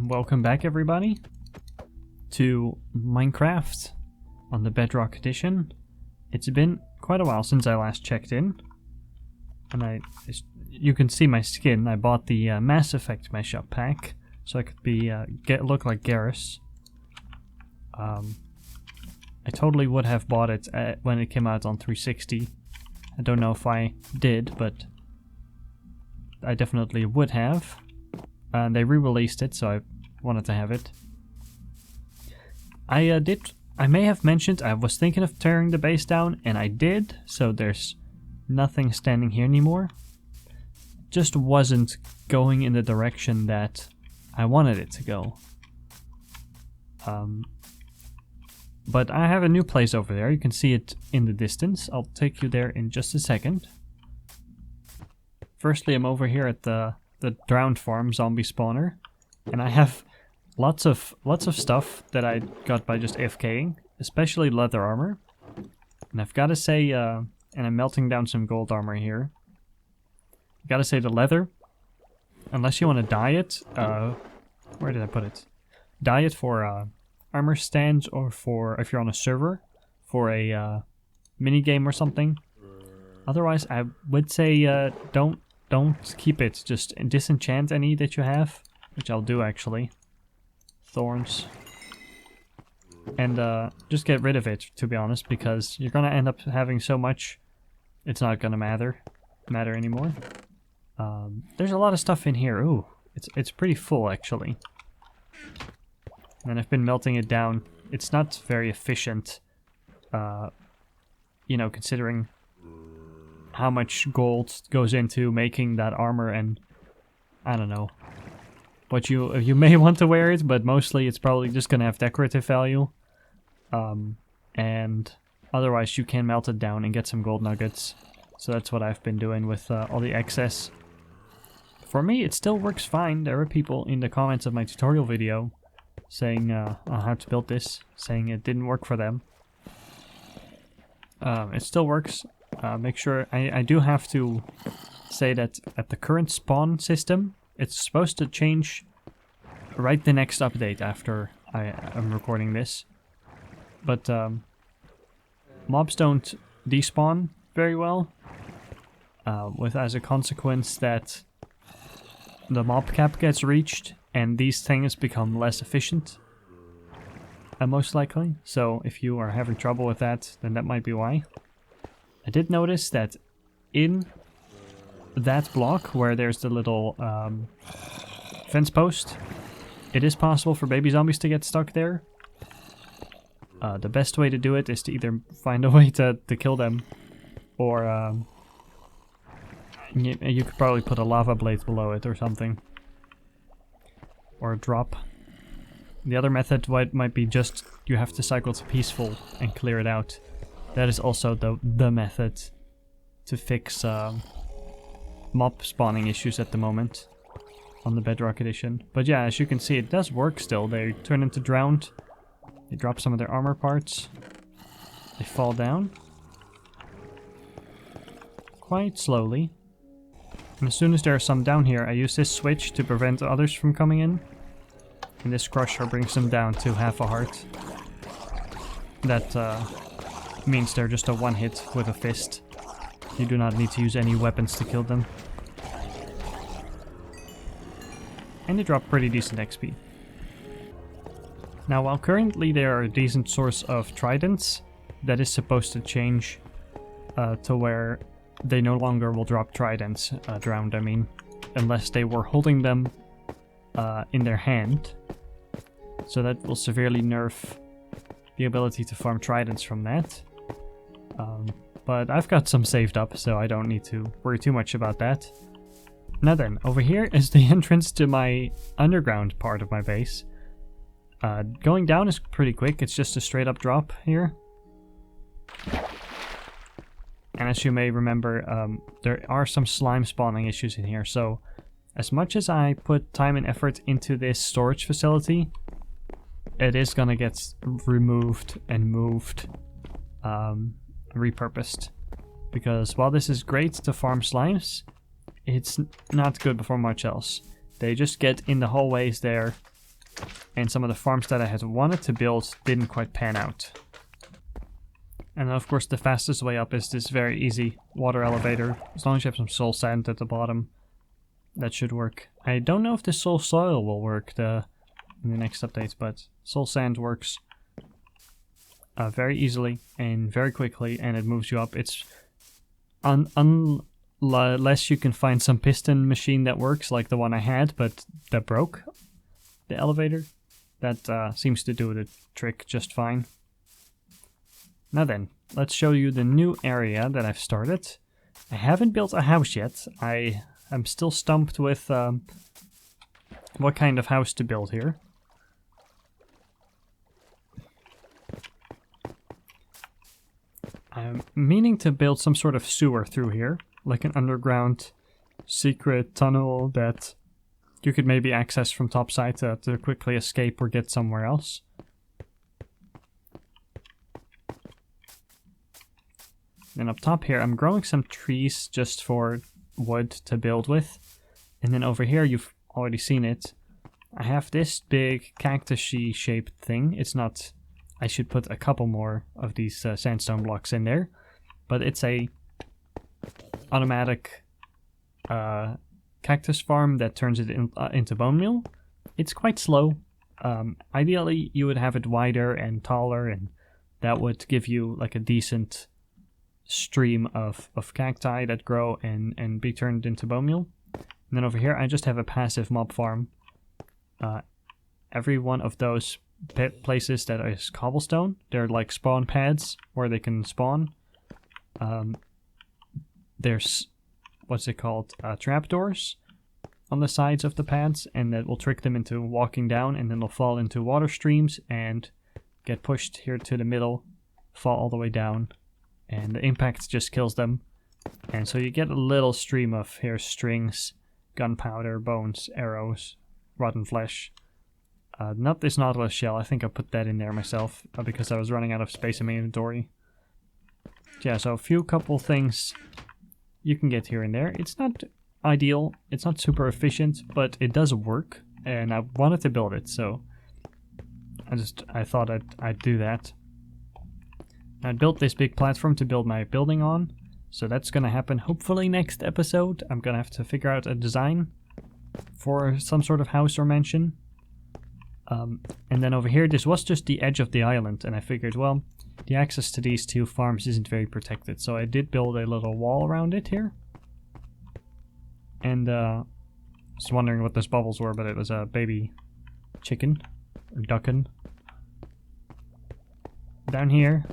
Welcome back everybody to Minecraft on the Bedrock edition. It's been quite a while since I last checked in, and you can see my skin. I bought the Mass Effect mesh up pack so I could be look like Garrus. I totally would have bought it when it came out on 360. I don't know if I did, but I definitely would have. And they re-released it, so I wanted to have it. I may have mentioned I was thinking of tearing the base down, and I did, so there's nothing standing here anymore. Just wasn't going in the direction that I wanted it to go. But I have a new place over there. You can see it in the distance. I'll take you there in just a second. Firstly, I'm over here at the drowned farm zombie spawner, and I have lots of stuff that I got by just AFKing, especially leather armor. And I've got to say, and I'm melting down some gold armor here. I gotta say the leather, unless you want to dye it, where did I put it? Dye it for armor stands, or for if you're on a server for a mini game or something. Otherwise, I would say don't keep it. Just disenchant any that you have, which I'll do actually. Thorns. And just get rid of it, to be honest, because you're gonna end up having so much, it's not gonna matter anymore. There's a lot of stuff in here. Ooh, it's pretty full actually. And I've been melting it down. It's not very efficient, you know, considering how much gold goes into making that armor, and I don't know. But you may want to wear it, but mostly it's probably just gonna have decorative value. And otherwise you can melt it down and get some gold nuggets. So that's what I've been doing with all the excess. For me, it still works fine. There are people in the comments of my tutorial video saying how to build this, saying it didn't work for them. It still works. Make sure, I do have to say that at the current spawn system, it's supposed to change right the next update after I'm recording this. But mobs don't despawn very well, with as a consequence that the mob cap gets reached and these things become less efficient, most likely. So if you are having trouble with that, then that might be why. I did notice that in that block where there's the little fence post, it is possible for baby zombies to get stuck there. The best way to do it is to either find a way to kill them, or you could probably put a lava blade below it or something. Or a drop. The other method might be just you have to cycle to peaceful and clear it out. That is also the method to fix mob spawning issues at the moment on the Bedrock edition. But yeah, as you can see, it does work still. They turn into drowned. They drop some of their armor parts. They fall down. Quite slowly. And as soon as there are some down here, I use this switch to prevent others from coming in. And this crusher brings them down to half a heart. That means they're just a one hit with a fist. You do not need to use any weapons to kill them. And they drop pretty decent XP. Now, while currently they are a decent source of tridents, that is supposed to change to where they no longer will drop tridents, drowned I mean, unless they were holding them in their hand. So that will severely nerf the ability to farm tridents from that. But I've got some saved up, so I don't need to worry too much about that. Now then, over here is the entrance to my underground part of my base. Going down is pretty quick, it's just a straight up drop here. And as you may remember, there are some slime spawning issues in here, so as much as I put time and effort into this storage facility, it is gonna get removed and moved, repurposed. Because while this is great to farm slimes, it's not good for much else. They just get in the hallways there and some of the farms that I had wanted to build didn't quite pan out. And of course the fastest way up is this very easy water elevator. As long as you have some soul sand at the bottom, that should work. I don't know if the soul soil will work in the next update, but soul sand works very easily and very quickly, and it moves you up. It's unless you can find some piston machine that works, like the one I had, but that broke the elevator. That seems to do the trick just fine. Now then, let's show you the new area that I've started. I haven't built a house yet. I'm still stumped with what kind of house to build here. I'm meaning to build some sort of sewer through here, like an underground secret tunnel that you could maybe access from topside to quickly escape or get somewhere else. And up top here, I'm growing some trees just for wood to build with. And then over here, you've already seen it. I have this big cactus-y shaped thing. It's not... I should put a couple more of these sandstone blocks in there. But it's a automatic cactus farm that turns it into bone meal. It's quite slow. Ideally, you would have it wider and taller, and that would give you like a decent stream of cacti that grow and be turned into bone meal. And then over here I just have a passive mob farm. Every one of those places that is cobblestone, they're like spawn pads where they can spawn. There's what's it called, trapdoors on the sides of the pads, and that will trick them into walking down, and then they'll fall into water streams and get pushed here to the middle, fall all the way down, and the impact just kills them. And so you get a little stream of here strings, gunpowder, bones, arrows, rotten flesh. Not this nautilus shell, I think I put that in there myself because I was running out of space in my inventory. Yeah, so a few couple things you can get here and there. It's not ideal, it's not super efficient, but it does work, and I wanted to build it, so I thought I'd do that. I built this big platform to build my building on, so that's gonna happen hopefully next episode. I'm gonna have to figure out a design for some sort of house or mansion. And then over here, this was just the edge of the island, and I figured, well, the access to these two farms isn't very protected, so I did build a little wall around it here. And I was wondering what those bubbles were, but it was a baby chicken, or duckin. Down here,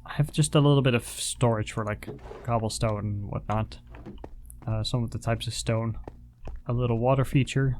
I have just a little bit of storage for like cobblestone and whatnot. Some of the types of stone. A little water feature.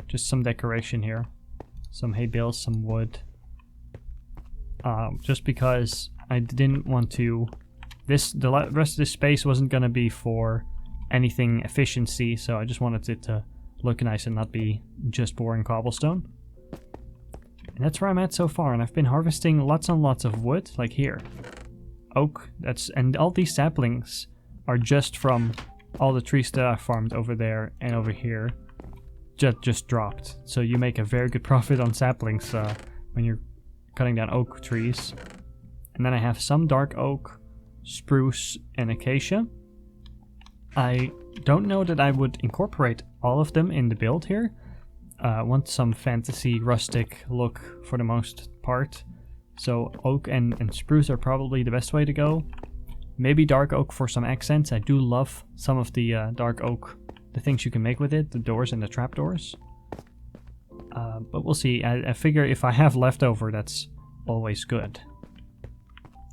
Just some decoration here. Some hay bales, some wood. Just because I didn't want to... the rest of this space wasn't going to be for anything efficiency, so I just wanted it to look nice and not be just boring cobblestone. And that's where I'm at so far, and I've been harvesting lots and lots of wood, like here. Oak, and all these saplings are just from all the trees that I farmed over there and over here. Just dropped. So you make a very good profit on saplings when you're cutting down oak trees. And then I have some dark oak, spruce, and acacia. I don't know that I would incorporate all of them in the build here. I want some fantasy rustic look for the most part. So oak and spruce are probably the best way to go. Maybe dark oak for some accents. I do love some of the dark oak, the things you can make with it, the doors and the trapdoors. But we'll see. I figure if I have leftover, that's always good.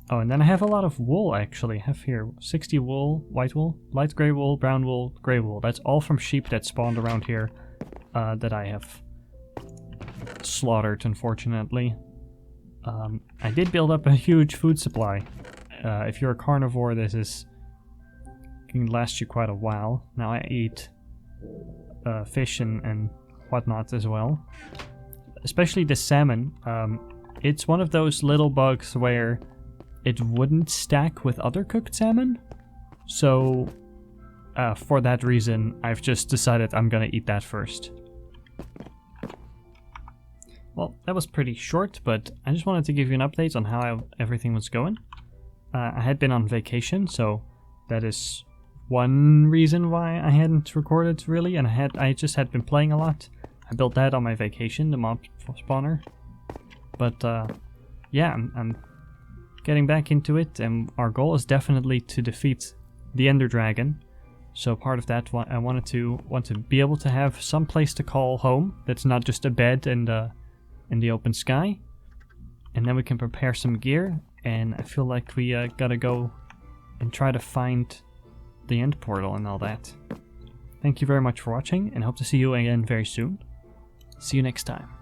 Oh, and then I have a lot of wool actually. I have here 60 wool, white wool, light gray wool, brown wool, gray wool. That's all from sheep that spawned around here that I have slaughtered, unfortunately. I did build up a huge food supply. If you're a carnivore, this can last you quite a while. Now I eat fish and whatnot as well. Especially the salmon. It's one of those little bugs where it wouldn't stack with other cooked salmon. So for that reason, I've just decided I'm gonna eat that first. well, that was pretty short, but I just wanted to give you an update on how everything was going. I had been on vacation, so that is one reason why I hadn't recorded really, and I just had been playing a lot. I built that on my vacation, the mob spawner. But yeah, I'm getting back into it, and our goal is definitely to defeat the Ender Dragon. So part of that, I want to be able to have some place to call home that's not just a bed and in the open sky. And then we can prepare some gear, and I feel like we gotta go and try to find the end portal and all that. Thank you very much for watching, and hope to see you again very soon. See you next time.